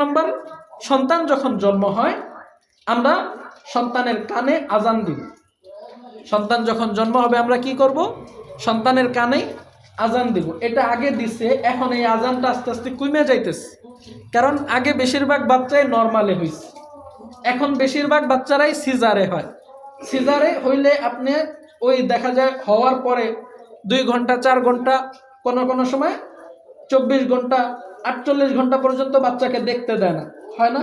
নম্বর, সন্তান যখন জন্ম হয় আমরা সন্তানের কানে আজান দিব। সন্তান যখন জন্ম হবে আমরা কি করব? সন্তানের কানে আজান দিব। এটা আগে দিছে, এখন এই আজানটা আস্তে আস্তে কমে যাইতেছে। কারণ আগে বেশিরভাগ বাচ্চাই নর্মালে হয়েছে, এখন বেশিরভাগ বাচ্চারাই সিজারে হয়। সিজারে হইলে আপনি ওই দেখা যায় হওয়ার পরে 2 ঘন্টা 4 ঘন্টা, কোনো সময় 24 ঘন্টা 48 ঘন্টা পর্যন্ত বাচ্চাকে দেখতে দেয় না, হয় না?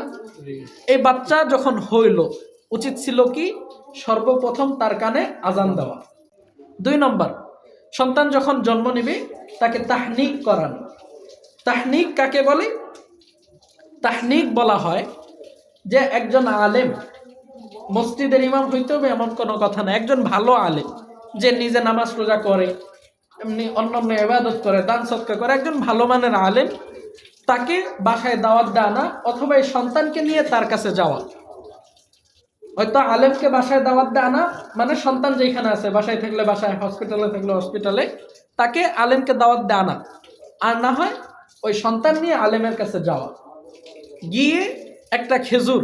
এই বাচ্চা যখন হইল, উচিত ছিল কি সর্বপ্রথম তার কানে আজান দেওয়া। 2 নম্বর, সন্তান যখন জন্ম নেবে তাকে তাহনিক করানো। তাহনিক কাকে বলে? তাহনিক বলা হয় যে একজন আলেম, মসজিদের ইমাম হইতে হবে এমন কোনো কথা না, একজন ভালো আলেম যে নিজে নামাজ রোজা করে, এমনি অন্যান্য ইবাদত করে, দান সদকা করে, একজন ভালো মানের আলেম, তাকে বাসায় দাওয়াত দেওয়া না, অথবা এই সন্তানকে নিয়ে তার কাছে যাওয়া। হয়তো আলেমকে বাসায় দাওয়াত দেওয়া না মানে সন্তান যেখানে আছে, বাসায় থাকলে বাসায়, হসপিটালে থাকলে হসপিটালে, তাকে আলেমকে দাওয়াত দেওয়া না। আর না হয় ওই সন্তান নিয়ে আলেমের কাছে যাওয়া, গিয়ে একটা খেজুর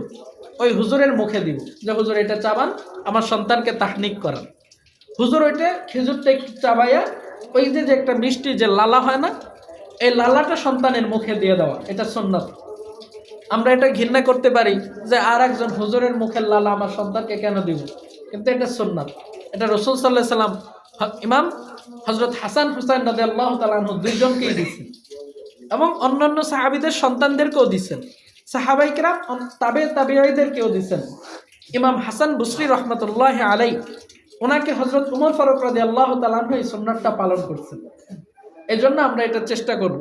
ওই হুজুরের মুখে দিব যে হুজুর এটা চাবান, আমার সন্তানকে তাহনিক করান। হুজুর ওইটা খেজুরটা একটু চাবাইয়া ওই যে একটা মিষ্টি যে লালা হয় না, এই লালাটা সন্তানের মুখে দিয়ে দেওয়া, এটা সুন্নাত। আমরা এটা ঘৃণা করতে পারি যে আর একজন হুজুরের মুখের লালা আমার সন্তানকে কেন দিব, কিন্তু এটা সুন্নাত। এটা রাসূল সাল্লাল্লাহু আলাইহি সাল্লাম ইমাম হযরত হাসান হুসাইন রাদিয়াল্লাহু তাআলা আনহু দুইজনকেই দিয়েছেন এবং অন্যান্য সাহাবীদের সন্তানদেরকেও দিয়েছেন, সাহাবায়ে কেরাম তাবেঈদেরকেও দিয়েছেন। ইমাম হাসান বসরি রহমাতুল্লাহি আলাইহি ওনাকে হযরত উমর ফারুক রাদিয়াল্লাহু তাআলা আনহু এই সুন্নাতটা পালন করছেন। এজন্য আমরা এটা চেষ্টা করব